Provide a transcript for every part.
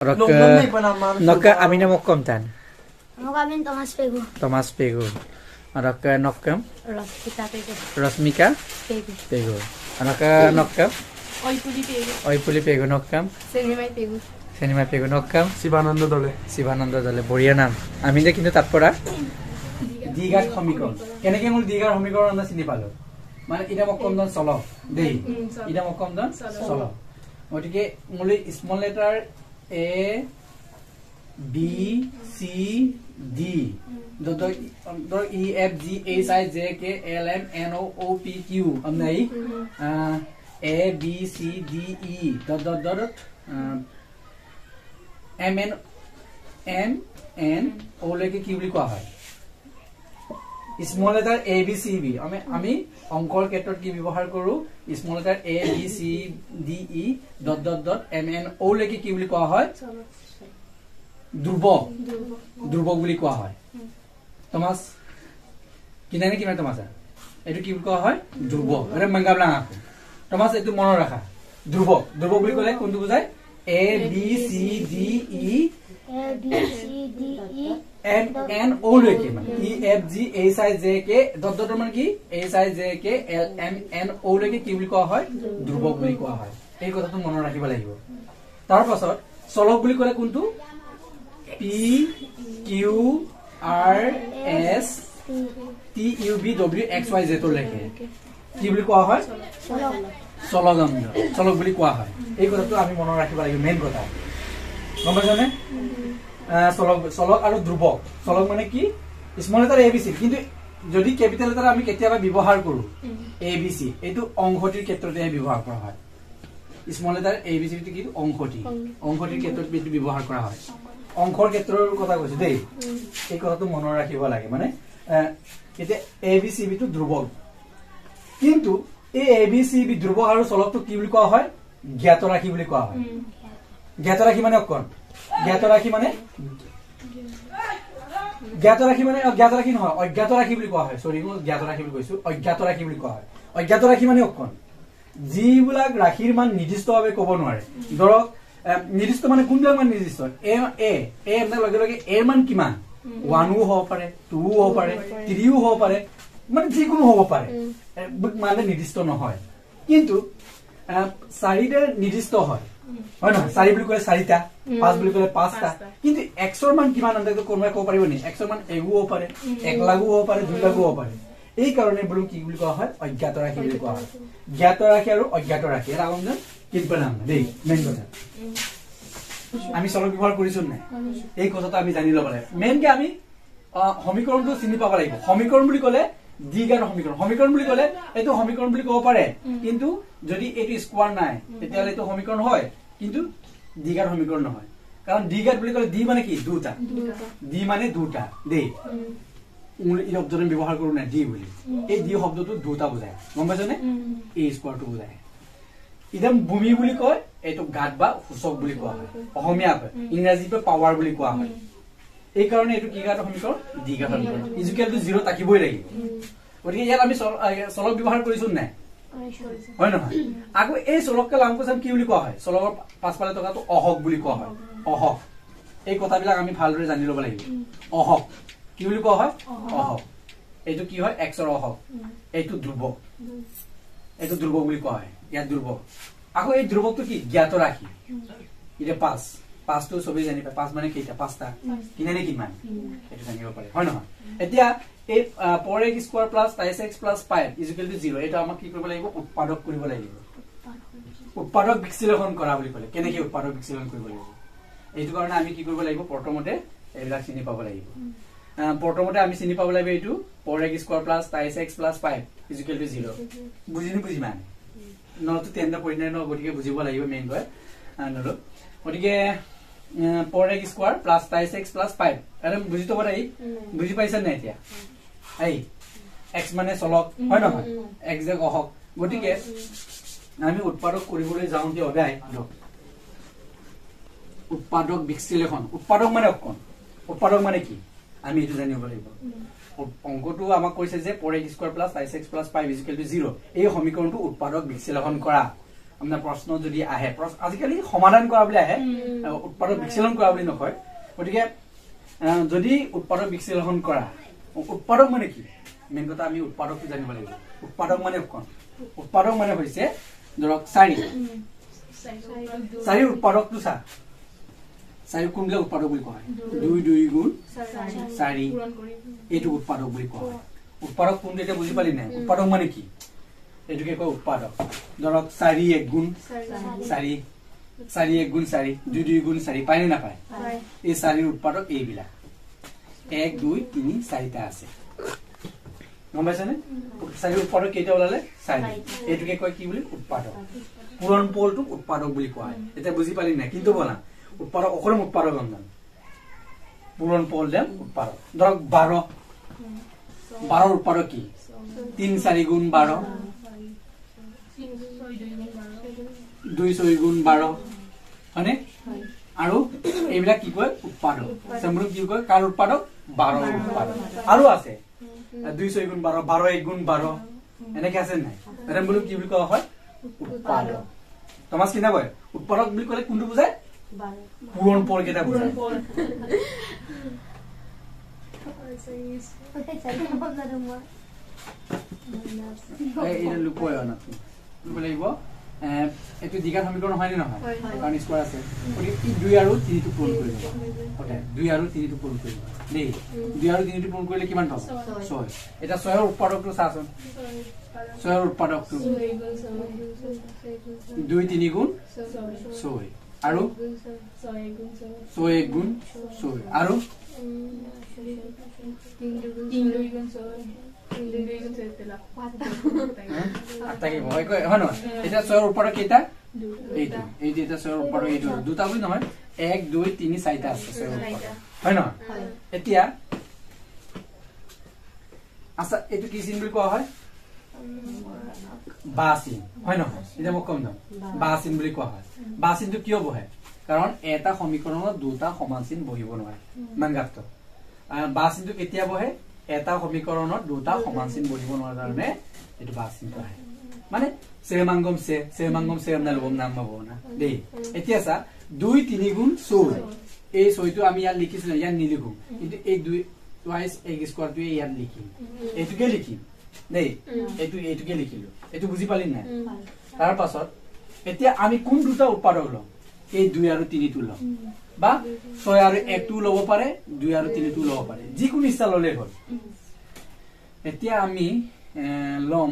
Nokka Amina Mokomtan. Mokamin Thomas Pego. Thomas Pego. Nokka Nokkam. Rosmika Pego. Rosmika Pego. Pego. Nokka Nokkam. Oipuli Pego. Oipuli Pego Nokkam. Senimai Pego. Senimai Pego Nokkam. Sivananda Dole. Sivananda Dole. Boriya naam. Ami je kintu tat pora. Digar homikron. Keneke mul digar homikron anda chini palo. Mane ida mokomdon solo. Dei. Ida mokomdon solo. Otike muli small letter A B C D the E F G H I J K L M N O O P Q amnai A B C D E dot M N O leke ki boli koa hoy small letter A B C B ami অংকৰ ক্ষেত্ৰত কি ব্যৱহাৰ কৰো small letter A B C D E dot M N O লেকে কি বুলি কোৱা হয় ধ্ৰুৱক বুলি কোৱা হয় টমাস কিনানে কিমান টমাস এটো কি বুলি কোৱা হয় ধ্ৰুৱক আৰে মংগাবলা টমাস এটো মনত ৰাখা ধ্ৰুৱক বুলি ক'লে কোনটো বুজায় A B C D E M N O লেকে মানে E F G H I J K dot মানে কি H I J K L M N O লেকে কি বুলি কোৱা হয় ধ্ৰুৱক বুলি কোৱা হয় এই কথাটো মনত ৰাখিব লাগিব তাৰ পাছত চলক বুলি ক'লে কোনটো P Q R S T U V W X Y Z ৰ লেকে কি বুলি কোৱা হয় চলক বুলি কোৱা হয় এই কথাটো আমি মনত ৰাখিব লাগিব মেইন কথা গম পাইছানে চলক আৰু ধ্ৰুৱক চলক মানে কি small letter A B C কিন্তু যদি ক্যাপিটাল লেটাৰ আমি কেতিয়াবা ব্যৱহাৰ কৰো A B C এটো অংশটিৰ ক্ষেত্ৰতে ব্যৱহাৰ কৰা হয় small letter A B C টো কি অংশটিৰ ক্ষেত্ৰত বেছি ব্যৱহাৰ কৰা হয় অংশৰ ক্ষেত্ৰৰ কথা কৈছো দেই এই কথাটো মনত ৰাখিব লাগে মানে এতে A B C টো ধ্ৰুৱক কিন্তু এই A B C ধ্ৰুৱক আৰু চলকটো কি বুলি কোৱা হয় জ্ঞাত ৰাশি বুলি কোৱা হয় জ্ঞাত ৰাশি মানে অকণ জ্ঞাত ৰাশি মানে অজ্ঞাত ৰাশি নহয় অজ্ঞাত ৰাশি বুলি কোৱা হয় সৰি মই জ্ঞাত ৰাশি বুলি কৈছো অজ্ঞাত ৰাশি বুলি কোৱা হয় অজ্ঞাত ৰাশি মানে অকণ যিবিলাক ৰাশিৰ মান নিৰ্দিষ্টভাৱে ক'ব নোৱাৰে ধৰক নিৰ্দিষ্ট মানে কোনবিলাক মান নিৰ্দিষ্ট এ এৰ লগে লগে এৰ মান কিমান 1 ও হ'ব পাৰে 2 ও হ'ব পাৰে 3 ও হ'ব পাৰে মানে যিকোনো হ'ব পাৰে মানে নিৰ্দিষ্ট নহয় কিন্তু 4টা নিৰ্দিষ্ট হয় হয় না 4 বুলি ক'লে 4টা 5 বুলি ক'লে 5টা কিন্তু x ৰ মান কিমান আন্দাজ কোনবা ক'ব পাৰিব নি x ৰ মান 1 হ'ব পাৰে 1 লাখ হ'ব পাৰে 2 লাখ হ'ব পাৰে এই কাৰণে বলু কি বুলি কোৱা হয় অজ্ঞাত ৰাশি বুলি কোৱা হয় জ্ঞাত ৰাশি আৰু অজ্ঞাত ৰাশি এৰ আগম না কিনবা নাম দেই মেইন কথা আমি চলক ব্যৱহাৰ কৰিছো না এই কথাটো আমি জানি লব লাগে মেইন কি আমি সমীকৰণটো চিনি পাব লাগিব সমীকৰণ বুলি ক'লে দ্বিঘাত সমীকৰণ বুলি ক'লে এটো সমীকৰণ বুলি ক'ব পাৰে কিন্তু যদি এটো স্কয়াৰ নাই তেতিয়ালে এটো সমীকৰণ হয় কিন্তু দ্বিঘাত সমীকৰণ নহয় কাৰণ দ্বিঘাত বুলি ক'লে দ্বি মানে কি দুটা দ্বি মানে দুটা দেই এই শব্দটো ব্যৱহাৰ কৰো না দ্বি বুলি এই দ্বি শব্দটো দুটা বুজায় গম পাইছনে এই স্কয়াৰটো বুজায় ইদম ভূমি বুলি কয় এটো ঘাত বা সূচক বুলি কোৱা হয় অসমীয়া ইংৰাজীতে পাৱাৰ বুলি কোৱা হয় এই কাৰণে এটো কি ঘাত সমীকৰণ দ্বিঘাত সমীকৰণ ইকুৱেল টু 0 থাকিবই লাগিব গতিকে ইয়াত আমি চলক ব্যৱহাৰ কৰিছো না হয় নহয় আকৌ এই চলককে লামকোসাম কি বুলি কোৱা হয় চলকৰ পাছফালে টকাটো অহক বুলি কোৱা হয় অহক এই কথাবিলাক আমি ভালদৰে জানি ল'ব লাগিব অহক কি বুলি কোৱা হয় অহক এইটো কি হয় x ৰ অহক এইটো ধ্ৰুৱক বুলি কোৱা হয় ইয়াত ধ্ৰুৱক আকৌ এই ধ্ৰুৱকটো কি জ্ঞাত ৰাশি ইতে 5 টো সবে জানি পায় 5 মানে কেইটা 5টা কিনানে কিমান এটো জানিব পাৰে হয় নহয় এতিয়া এই 4x square plus 5x plus 5 equal to 0 এটা আমাক কি কৰিব লাগিব উৎপাদক কৰিব লাগিব উৎপাদক বিশ্লেষণ কৰা বুলি ক'লে কেনেকৈ উৎপাদক বিশ্লেষণ কৰিব লাগিব এইটো কাৰণে আমি কি কৰিব লাগিব প্ৰথমতে এইবিলাক চিনি পাব লাগিব প্ৰথমতে আমি চিনি পাব লাগিব এইটো 4x square plus 5x plus 5 equal to 0 বুজি মানে নটো তেন্দ পইণ্ট ন গতিকে বুজিব লাগিব মেইন হয় নলো গতিকে 4x square plus 5x plus 5 আৰু বুজি তো পাৰাই বুজি পাইছা না এতিয়া এই x মানে চলক হয় নহয় x যে অহক গতিকে আমি উৎপাদক কৰিবলৈ যাওঁতে অদায় উৎপাদক বিশ্লেষণ উৎপাদক মানে কি আমি এটো জানিব লাগিব অংকটো আমাক কৈছে যে 4x square plus 5x plus 5 0 এই সমীকৰণটো উৎপাদক বিশ্লেষণ কৰা আপোনাৰ প্ৰশ্ন যদি আহে আজিকালি সমাধান কৰা বুলি আহে উৎপাদক বিশ্লেষণ কৰা বুলি নকয় গতিকে যদি উৎপাদক বিশ্লেষণ কৰা উৎপাদক মানে কি মেইন কথা আমি উৎপাদকটো জানিব লাগিব উৎপাদক মানে কোন উৎপাদক মানে হৈছে ধৰক 4 উৎপাদকটো চা 4 কোনবিলাক উৎপাদক বুলি কোৱা হয় 2 2 গুণ 4 এইটো উৎপাদক বুলি কোৱা হয় উৎপাদক কোনটো এটা বুজি পালি নাই উৎপাদক মানে কি এটোকে কয় উৎপাদক ধৰক 4 1 গুণ 4 4 1 গুণ 4 2 2 গুণ 4 পায় না পায় এই 4 উৎপাদক এইবিলাক 1 2 3 4টা আছে গম পাইছানে 4 উৎপাদক কেইটা ওলালে 4 এটোকে কয় কি বুলি উৎপাদক পূৰণ পলটো উৎপাদক বুলি কোৱা হয় এটা বুজি পালি নাই কিন্তু বলা উৎপাদক অকৰম উৎপাদক গন্ধন পূৰণ পল দেম উৎপাদক ধৰক 12 উৎপাদক কি 3 4 গুণ 12 2 6 গুণ 12 হয়নে আৰু এইবিলাক কি কয় উৎপাদক সমগ্ৰ কি কয় কাৰ উৎপাদক 12 উৎপাদক আৰু আছে 2 6 গুণ 12 12 1 গুণ 12 এনেকে আছে নাই এরম বলি কি বুলি কোৱা হয় উৎপাদক তোমাস কি না কয় উৎপাদক বুলি কলে কোনটো বুজায় পূৰণ পল কেটা বুজায় এই লুকোয় না তুমি লাগিব এটো দিঘা সমীকৰণ হয় নে নহয় কাৰণ স্কয়াৰ আছে ওলি 2 আৰু 3 টো পূৰণ কৰিব ওকে 2 আৰু 3 টো পূৰণ কৰিব দেই 2 আৰু 3 টো পূৰণ কৰিলে কিমান পাব 6 এটা 6 ৰ উৎপাদকটো চাচোন 6 ৰ উৎপাদকটো 2 3 গুণ 6 আৰু 6 1 গুণ 6 আৰু 3 2 গুণ 6 আটাকে ভয় কয় হয় নহয় এটা 6 ৰ উৎপাদক কেইটা এইটো এটা 6 ৰ উৎপাদক এইটো দুটা বুলি নহয় 1 2 3 4টা আছে 6 ৰ উৎপাদক হয় নহয় এতিয়া আচ্ছা এটো কি চিন বুলি কোৱা হয় বাসিন হয় নহয় এটা মোক কম দাও বাসিন বুলি কোৱা হয় বাসিনটো কিয় বহে কাৰণ এটা সমীকৰণত দুটা সমান চিন বহিব নোৱাৰে মানগাত বাসিনটো কেতিয়া বহে এটা সমীকৰণত দুটা সমান চিন বহিব নোৱাৰে কাৰণে এটো বাসিনটো আহে মানে সেমাঙ্গম সে আমরা লবম নাম পাবো না দেই এতিয়া সা 2 3 গুণ 6 এই 6 টো আমি ইয়াত লিখিছিল ইয়াত নিলিখো কিন্তু এই 2 টুৱাইস x স্কয়ার টো ইয়াত লিখিম এটুকে লিখিম দেই এটুকে লিখিলো এটু বুজি পালি না তাৰ পাছত এতিয়া আমি কোন দুটা উৎপাদক লম এই 2 আৰু 3 টো লম বা 6 আৰু 1 টো লব পাৰে 2 আৰু 3 টো লব পাৰে যি কোন ইচ্ছা ললে হ'ল এতিয়া আমি লম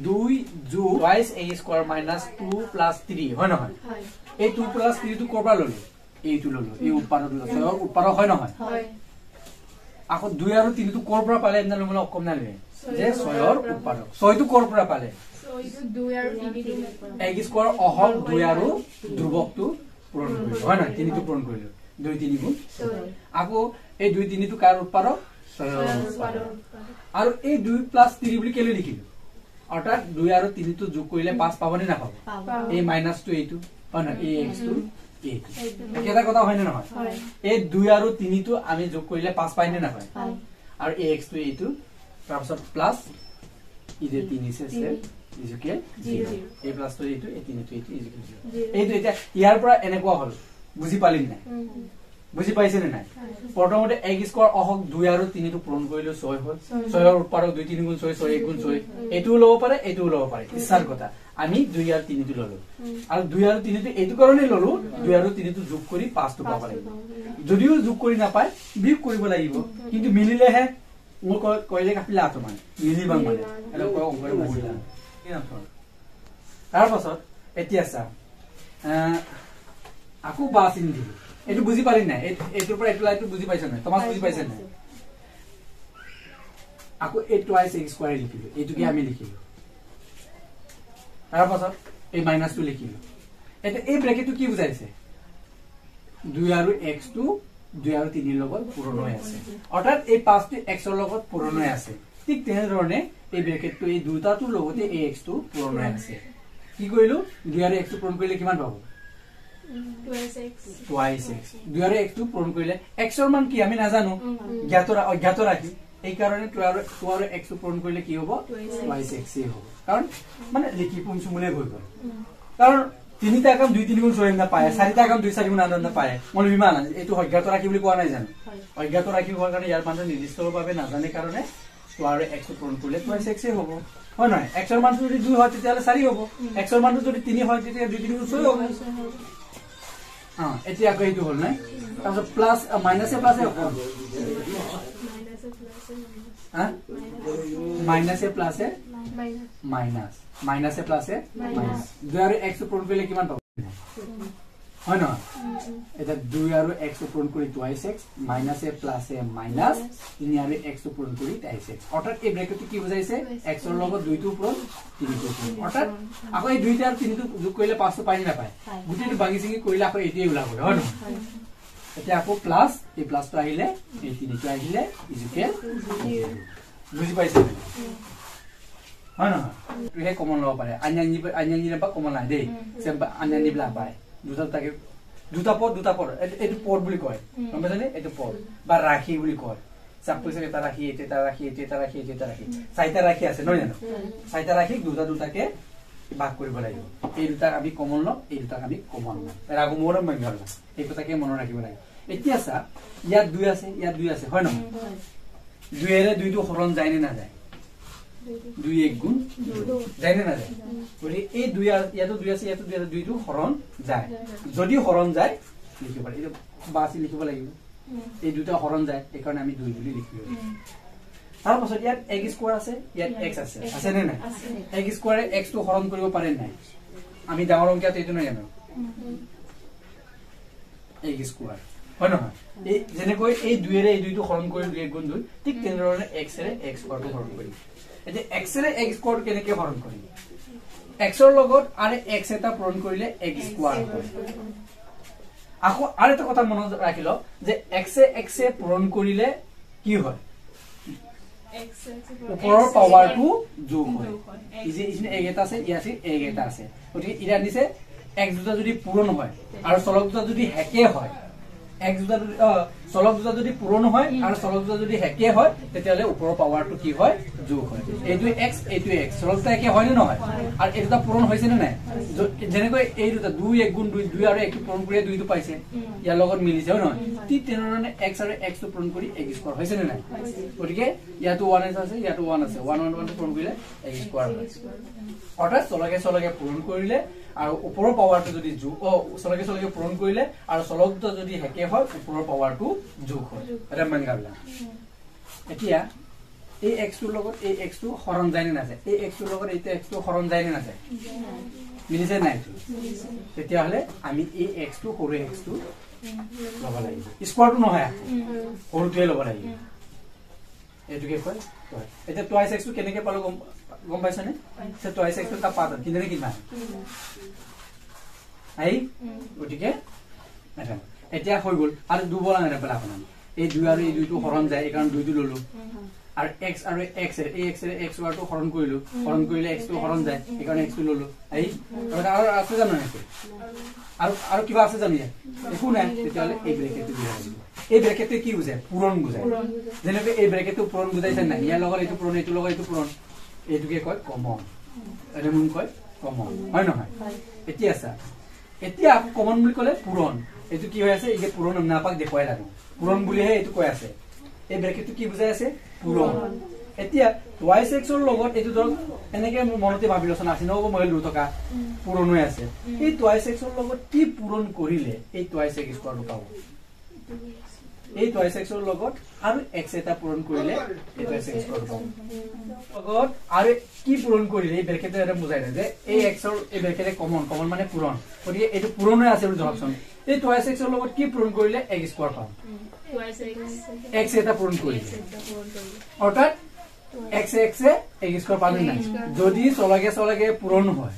2 জু twice a square minus 2 plus 3 হয় নহয় এই 2 প্লাস 3 টো কৰবা ললো এইটো ললো এই উৎপাদক ললো সয়ৰ উৎপাদক হয় নহয় হয় আকৌ 2 আৰু 3 টো কৰপৰা পালে এনে লমলে অকম না লে যে সয়ৰ উৎপাদক 6 টো কৰপৰা পালে 2 আৰু 3 টো a স্কয়াৰ অহক 2 আৰু ধ্ৰুৱকটো পূৰণ কৰিলো হয় না 3 টো পূৰণ কৰিলো 2 3 গুণ আকৌ এই 2 3 টো কাৰ উৎপাদক সয়ৰ উৎপাদক আৰু এই 2 প্লাস 3 বুলি কেলে লিখিলো অৰ্থাৎ 2 আৰু 3 টো যোগ কৰিলে 5 পাবনে না পাব এই মাইনাস টো এইটো হয় না এই x টো এইটো একেটা কথা হয় না নহয় এই 2 আৰু 3 টো আমি যোগ কৰিলে 5 পাই নে না পায় আৰু এই x টো এইটো তাৰপিছত প্লাস ই যে 3 আছে ইজুকে 0 এই প্লাস টো এইটো এই 3 টো এইটো ইজুকে 0 এইটো এটা ইয়াৰ পৰা এনেকুৱা হল বুজি পালি নাই বুজি পাইছে নে নাই প্ৰথমতে x স্কয়াৰ অহক 2 আৰু 3 টো পূৰণ কৰিলো 6 হল 6 ৰ উৎপাদক 2 3 গুণ 6 6 1 গুণ 6 এটো লব পাৰে এটো লব পাৰে ইচ্ছাৰ কথা আমি 2 আৰু 3 টো ললো আৰু 2 আৰু 3 টো এটো কাৰণে ললো 2 আৰু 3 টো যোগ কৰি 5 টো পাব লাগিব যদিও যোগ কৰি নাপায় বিয়োগ কৰিব লাগিব কিন্তু মিলিলেহে মোক কইলে কাপিলা আতো মানে মিলিবা মানে এলো কয় অংকৰে বহিলা কি নাম তাৰ পাছত এতিয়া চা আকু বাসিন দিলো এটো বুজি পালি নাই এটোৰ পৰা এটো লাইটো বুজি পাইছ নাই তোমাক বুজি পাইছ নাই আকু a টুৱাইস x স্কয়াৰ লিখিলো এটোকে আমি লিখিলো তাৰ পাছত এই মাইনাস টো লিখিলো এটা এই ব্ৰ্যাকেটটো কি বুজাইছে 2 আৰু x টো 2 আৰু 3 ৰ লগত পূৰণ হৈ আছে অৰ্থাৎ এই 5 টো x ৰ লগত পূৰণ হৈ আছে ঠিক তেনে ধৰণে এই ব্ৰ্যাকেটটো এই দুটাটোৰ লগতে এই x টো পূৰণ হৈ আছে কি কৰিলো 2 আৰু x টো পূৰণ কৰিলে কিমান পাব twice x 2 আৰু x টো পূৰণ কৰিলে x ৰ মান কি আমি নাজানো জ্ঞাত ৰাখি এই কাৰণে 2 আৰু x পূৰণ কৰিলে কি হ'ব twice x হ'ব কাৰণ মানে লিখি পুমছু মুলে হৈ গল কাৰণ 3টা কাম 2-3 গুণ সৰি না পায় 4টা কাম 2-4 গুণ আনন্দ পায় মল বিমান এইটো অজ্ঞাত ৰাখি বুলি কোৱা নাই জানো অজ্ঞাত ৰাখি হোৱাৰ কাৰণে ইয়াৰ মান নিৰ্দিষ্টভাৱে নাজানে কাৰণে 2 আৰু x পূৰণ কৰিলে twice x হ'ব হয় নহয় x ৰ মানটো যদি 2 হয় তেতিয়ালে 4 হ'ব x ৰ মানটো যদি 3 হয় তেতিয়া 2-3 গুণ 6 হ'ব এতিয়া আকৌ এইটো হল নাই তাৰপিছত প্লাস মাইনাস এ প্লাস এ মাইনাস এ প্লাস এ মাইনাস মাইনাস এ প্লাস এ মাইনাস 2 আৰু x পূৰণ কৰিলে কিমান পাব হয় না এটা 2 আৰু x পূৰণ কৰি twice x মাইনাস এ প্লাস এ মাইনাস 3 আৰু x পূৰণ কৰি twice x অৰ্থাৎ এই ব্ৰেকেটটো কি বুজাইছে x ৰ লগত 2 টো পূৰণ 3 টো পূৰণ অৰ্থাৎ আকৌ এই 2 আৰু 3 টো যোগ কৰিলে 5 টো পাই না পায় গুটিটো ভাঙি চিঙি কৰিলে আকৌ এটিয়ে ওলাব হয় না এতিয়া আকৌ প্লাস এই প্লাসটো আহিলে এই 3 টো আহিলে ইকুৱেল বুজি পাইছে হয় না তুহে কমন লব পাৰে আন্যানি বা কমন নাই দেই সেম আন্যানি ব্লা পায় দুটা পদ এটো পদ বুলি কয় গম পাইছনে এটো পদ বা ৰাখি বুলি কয় সাপোজ এটা ৰাখি চাইটা ৰাখি আছে নহয় জানো চাইটা ৰাখি দুটাকে ভাগ কৰিব লাগিব এই দুটা আমি কমন লম এই দুটা আমি কমন লম ৰাগু মোৰম মংগল এই কথাকে মনত ৰাখিব লাগে এতিয়া সা ইয়াত 2 আছে হয় নহয় 2 এৰে 2 টো হৰণ যায় নে না যায় 2 1 গুণ যায় নে না যায় বলি এই 2 ইয়াতো 2 আছে ইয়াতো 2 টো হৰণ যায় যদি হৰণ যায় লিখিব পাৰি এটা বাছি লিখিব লাগিব এই দুটা হৰণ যায় এই কাৰণে আমি 2 বুলি লিখিব তাৰ পাছত ইয়াত x স্কয়াৰ আছে ইয়াত x আছে নে নাই x স্কয়াৰে x টো হৰণ কৰিব পাৰে নাই আমি ডাঙৰ অংকত এইটো নাই জানো x স্কয়াৰ হয় নহয় এই যেনেকৈ এই 2 এৰে এই 2 টো হৰণ কৰি 2 গুণ 2 ঠিক তেনেদৰে x এৰে x স্কয়াৰ টো হৰণ কৰি এতিয়া x এৰে x স্কয়াৰ কেনেকৈ হৰণ কৰিম x ৰ লগত আৰু x এটা পূৰণ কৰিলে x স্কয়াৰ হয় আকৌ আৰু এটা কথা মনত ৰাখিলো যে x এ পূৰণ কৰিলে কি হয় ওপৰৰ পাৱাৰটো যোগ হয় ইজনে এক এটা আছে ইয়াছে এক এটা আছে গতিকে ইৰা দিছে x দুটা যদি পূৰণ হয় আৰু চলক দুটা যদি হেকে হয় x দুটা চলক দুটা যদি পূৰণ হয় আৰু চলক দুটা যদি হেকে হয় তেতিয়ালে ওপৰৰ পাৱাৰটো কি হয় যোগ হয় এইটো x এইটো x চলক দুটা একে হয় নে নহয় আৰু এই দুটা পূৰণ হৈছে নে নাই যেনেকৈ এই দুটা 2 1 গুণ 2 আৰু 1 পূৰণ কৰি 2 টো পাইছে ইয়াৰ লগত মিলিছে হয় নহয় ঠিক তেনেদৰে x আৰু x টো পূৰণ কৰি x স্কয়াৰ হৈছে নে নাই গতিকে ইয়াতো 1 আছে ইয়াতো 1 আছে 1 1 1 পূৰণ কৰিলে x স্কয়াৰ হয় অৰ্থাৎ চলকে পূৰণ কৰিলে আৰু ওপৰৰ পাৱাৰটো যদি যোগ চলকে পূৰণ কৰিলে আৰু চলক দুটা যদি হেকে হয় ওপৰৰ পাৱাৰটো যোগ হয় এটা মানগাবলা এতিয়া এই x টোৰ লগত এই x টো হৰণ যায় নে নাযায় এই x টোৰ লগত এই x টো হৰণ যায় নে নাযায় মিলিছে নাই তেতিয়া হলে আমি এই x টো সৰু x টো লব লাগিব স্কয়াৰটো নহয় সৰুটোৱে লব লাগিব এটোকে কয় এটা twice x টো কেনেকৈ পালো গম পাইছনে সে twice x টো তা পাত কিনে কিমান আই ওটিকে এটা এতিয়া হৈ গল আৰু দুবলা নাই পেলা আপোন এই 2 আৰু এই 2 টো হৰণ যায় এই কাৰণ 2 টো ললো আৰু x আৰু x এই x এৰ x টো হৰণ কৰিলো হৰণ কৰিলে x টো হৰণ যায় এই কাৰণ x টো ললো আই আৰু আছে জানো আৰু কিবা আছে জানো একো নাই তেতিয়ালে এই ব্ৰেকেটটো দিয়া হ'ব এই ব্ৰেকেটটো কি বুজায় পূৰণ বুজায় যেনেকৈ এই ব্ৰেকেটটো পূৰণ বুজাইছে নাই ইয়াৰ লগত এইটো পূৰণ এইটো লগত এইটো পূৰণ এইটোকে কয় কমন এটা মন কয় কমন হয় নহয় এতিয়া আছে এতিয়া কমন বুলি কলে পূৰণ এইটো কি হৈ আছে এই যে পূৰণ নাপাক দেখুৱাই লাগো পূৰণ বুলিহে এইটো কৈ আছে এই ব্ৰেকেটটো কি বুজাই আছে পূৰণ এতিয়া twice x ৰ লগত এইটো ধৰ এনেকে মনতে ভাবি লছনা আছে নব মই লু থকা পূৰণ হৈ আছে এই twice x ৰ লগত কি পূৰণ কৰিলে এই twice x স্কয়াৰটো পাব এই twice x ৰ লগত আৰু x এটা পূৰণ কৰিলে এই twice x স্কয়াৰটো পাব লগত আৰু কি পূৰণ কৰিলে এই ব্ৰেকেটে এটা বুজাই যে এই x ৰ এই ব্ৰেকেটে কমন মানে পূৰণ গতিকে এইটো পূৰণ হৈ আছে বুলি ধৰকচোন এই twice x ৰ লগত কি পূৰণ কৰিলে x স্কয়াৰ পাম x এটা পূৰণ কৰিলে অৰ্থাৎ x স্কয়াৰ পালে নাই যদি চলকে পূৰণ হয়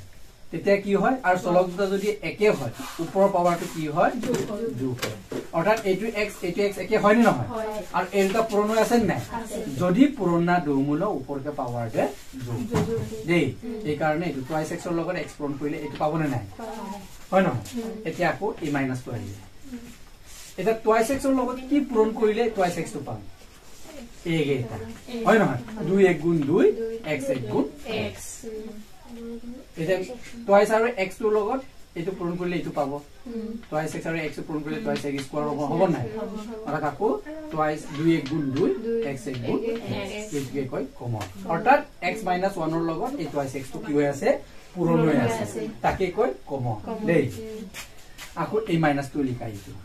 তেতিয়া কি হয় আৰু চলক দুটা যদি একে হয় ওপৰৰ পাৱাৰটো কি হয় যোগ হয় অৰ্থাৎ এইটো x একে হয় নে নহয় আৰু এটা পূৰণ হৈ আছে নাই যদি পূৰণ না দৌমূল ওপৰকে পাৱাৰতে যোগ দেই এই কাৰণে এইটো twice x ৰ লগত x পূৰণ কৰিলে এইটো পাবনে নাই হয় নহয় এতিয়া আকৌ এই মাইনাসটো আহিলে এটা twice x ৰ লগত কি পূৰণ কৰিলে twice x টো পাম এইকেইটা হয় নহয় 2 1 গুণ 2 x 1 গুণ x এটা টুৱাইস আৰু x ৰ লগত এটো পূৰণ কৰিলে এটো পাব টুৱাইস x আৰু x পূৰণ কৰিলে টুৱাইস x স্কয়াৰ হ'ব নাই আৰু কাকো টুৱাইস 2 1 গুণ 2 x 1 গুণ এইটোকে কয় কমন অৰ্থাৎ x - 1 ৰ লগত এই টুৱাইস x টো কি হৈ আছে পূৰণ হৈ আছে তাকে কয় কমন দেই আকৌ এই মাইনাস টো লিখাই দিও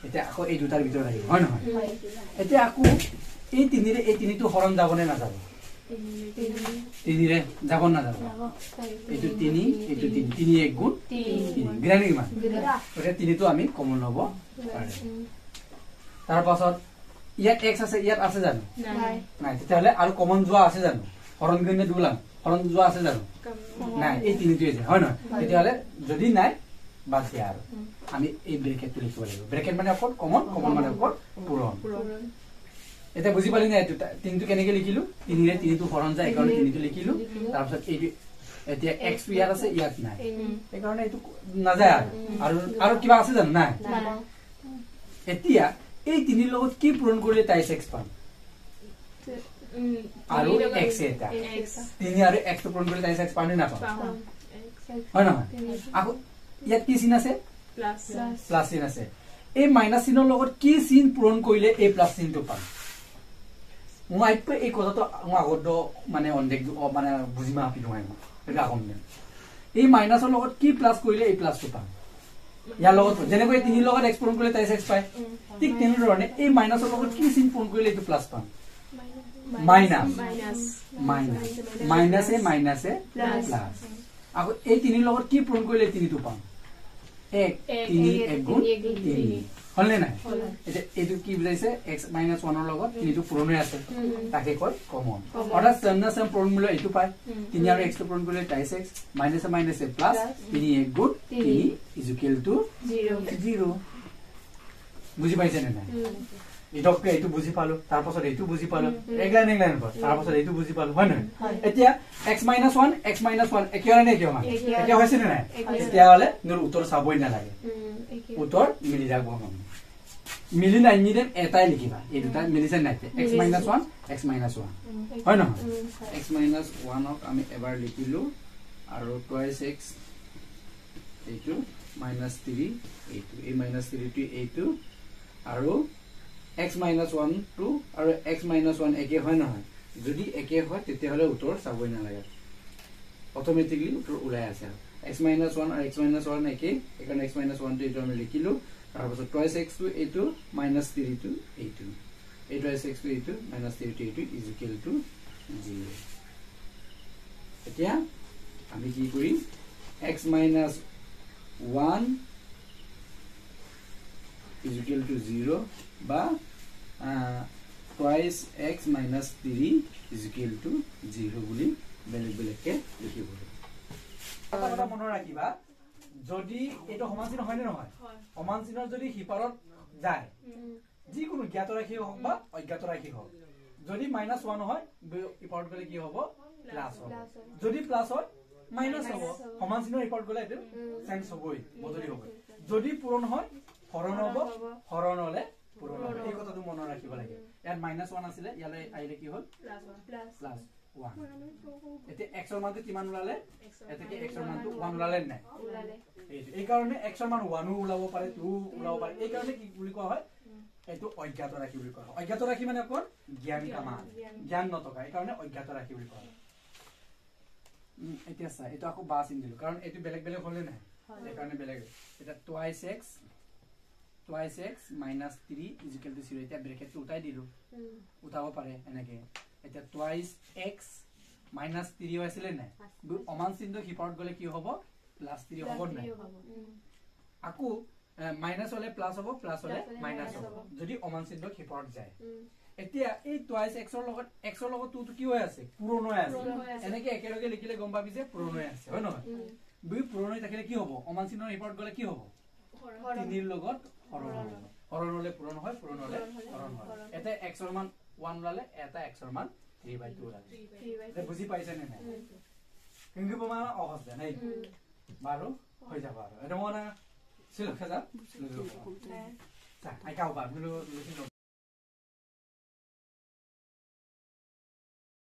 এটা আকৌ এই দুটাৰ ভিতৰত আহিব হয় নহয় এটা আকৌ এই তিনিৰে এই তিনিটো হৰণ যাবনে না যাব তিনিৰে যাব না যাব এইটো 3 এইটো 3 3 1 গুণ 3 বিৰানি কিমান ওৰে তিনিটো আমি কমন লব পাৰে তাৰ পাছত ইয়াত x আছে ইয়াত আছে জানো নাই নাই তেতিয়াহলে আৰু কমন যোৱা আছে জানো হৰণ গণে দুলাম হৰণ যোৱা আছে জানো নাই এই তিনিটোই আছে হয় নহয় তেতিয়াহলে যদি নাই বাদ দিয়া আৰু আমি এই ব্ৰেকেটটো লিখিব লাগিব ব্ৰেকেট মানে অকল কমন কমন মানে অকল পূৰণ এটা বুজি পালি না এটা তিনটো কেনেকে লিখিলো তিনিৰে তিনিটো হৰণ যায় এই কাৰণে তিনিটো লিখিলো তাৰ পিছত এই এতিয়া x ইয়াত আছে ইয়াত নাই এই কাৰণে এইটো না যায় আৰু কিবা আছে জানো নাই এতিয়া এই তিনিৰ লগত কি পূৰণ কৰিলে তাই x পাম আৰু x এটা তিনি আৰু x টো পূৰণ কৰিলে তাই x পাম না পাম হয় নহয় আকৌ ইয়াত কি চিন আছে প্লাস চিন আছে এই মাইনাস চিনৰ লগত কি চিন পূৰণ কৰিলে এই প্লাস চিনটো পাম মই এই কথাটো আগত মানে অনেক মানে বুজি মাপি নহয় এটা আগম এই মাইনাসৰ লগত কি প্লাস কৰিলে এই প্লাসটো পাম ইয়াৰ লগত যেনেকৈ তিনিৰ লগত x পূৰণ কৰিলে তাই x পায় ঠিক তেনেধৰণে এই মাইনাসৰ লগত কি চিন পূৰণ কৰিলে এইটো প্লাস পাম মাইনাস মাইনাস মাইনাসে মাইনাসে প্লাস আকৌ এই তিনিৰ লগত কি পূৰণ কৰিলে তিনিটো পাম 1 3 1 গুণ 3 হলনে নাই এটা এটো কি বুজাইছে x - 1 ৰ লগত তিনিটো পূৰণ হৈ আছে তাকে কয় কমন অৰ্থাৎ সন্নাসম পূৰণ মূল্য এটো পায় 3 আৰু x টো পূৰণ কৰিলে তাই x মাইনাসে মাইনাসে প্লাস 3 1 গুণ 3 0 বুজি পাইছে নে নাই ইডককে এটো বুজি পালো তাৰ পাছত এটো বুজি পালো এক লাইন পৰ তাৰ পাছত এটো বুজি পালো হয় নহয় এতিয়া x - 1 একেবাৰে নে কিয় মান একে হৈছে নে নাই এতিয়া হলে নৰ উত্তৰ চাবই না লাগে উত্তৰ মিলি যাব মিলি নাই নিদেম এটাই লিখিবা এই দুটা মিলিছে নাই x - 1 x - 1 হয় নহয় x - 1 ক আমি এবাৰ লিখিলো আৰু টুৱাইস x এইটো -3 এইটো এই -3 টো এইটো আৰু x - 1 টো আৰু x - 1 একে হয় নহয় যদি একে হয় তেতিয়া হলে উত্তৰ চাবই না লাগে অটোমেটিক্যালি উত্তৰ ওলাই আছে x - 1 আৰু x - 1 একে একাৰণে x - 1 টো এইটো আমি লিখিলো তাৰ পাছত টুৱাইস x টো এইটো -3 টো এইটো এই টুৱাইস x টো এইটো -3 টো এইটো ইজ ইকুৱেল টু 0 এতিয়া আমি কি কৰিম x - 1 is equal to 0 বা twice x minus 3 is equal to 0 বুলি বেলেগ বেলেগকে লিখিব কথা মনত ৰাখিবা যদি এটো সমান চিহ্ন হয় নে নহয় সমান চিহ্নৰ যদি হিপাৰত যায় যিকোনো জ্ঞাত ৰাশি হোক বা অজ্ঞাত ৰাশি হোক যদি -1 হয় হিপাৰত গলে কি হ'ব প্লাস হ'ব যদি প্লাস হয় মাইনাস হ'ব সমান চিহ্নৰ হিপাৰত গলে এটো চেঞ্জ হ'বই বদলি হ'ব যদি পূৰণ হয় হৰণ হ'ব হৰণ হলে পূৰণ হ'ব এই কথাটো মনত ৰাখিব লাগে ইয়াত -1 আছিল ইয়ালে আইলে কি হ'ল প্লাস 1 এতে x ৰ মানটো কিমান ওলালে এতে কি x ৰ মানটো 1 ওলালে নাই ওলালে এই কাৰণে x ৰ মান 1 ওলাব পাৰে 2 ওলাব পাৰে এই কাৰণে কি বুলি কোৱা হয় এটো অজ্ঞাত ৰাশি বুলি কোৱা হয় অজ্ঞাত ৰাশি মানে কোন জ্ঞান কামান জ্ঞান নতকা এই কাৰণে অজ্ঞাত ৰাশি বুলি কোৱা হয় এতিয়া চা এটো আকৌ বা চিন দিলো কাৰণ এটো বেলেগ বেলেগ হলে নাই এই কাৰণে বেলেগ এটা twice x minus 3 is equal to 0 এটা ব্ৰেকেটটো উঠাই দিলো উঠাব পাৰে এনেকে এটা twice x minus 3 হৈছিলে নাই অমান চিহ্ন হিপাৰত গলে কি হ'ব প্লাস 3 হ'ব নাই আকৌ মাইনাস হলে প্লাস হ'ব প্লাস হলে মাইনাস হ'ব যদি অমান চিহ্ন হিপাৰত যায় এতিয়া এই twice x ৰ লগত 2 টো কি হৈ আছে পূৰণ হৈ আছে এনেকে একেলগে লিখিলে গম পাবি যে পূৰণ হৈ আছে হয় নহয় দুই পূৰণ হৈ থাকিলে কি হ'ব অমান চিহ্নৰ হিপাৰত গলে কি হ'ব তিনিৰ লগত হৰণ হলে পূৰণ হয় পূৰণ হলে হৰণ হয় এটা x ৰ মান 1 ওলালে এটা x ৰ মান 3/2 ওলালে এটা বুজি পাইছে নে নাই কিন্তু প্ৰমাণ অহজ নাই বাৰু হৈ যাব আৰু এটা মনা সিলখা যা আই কাও বা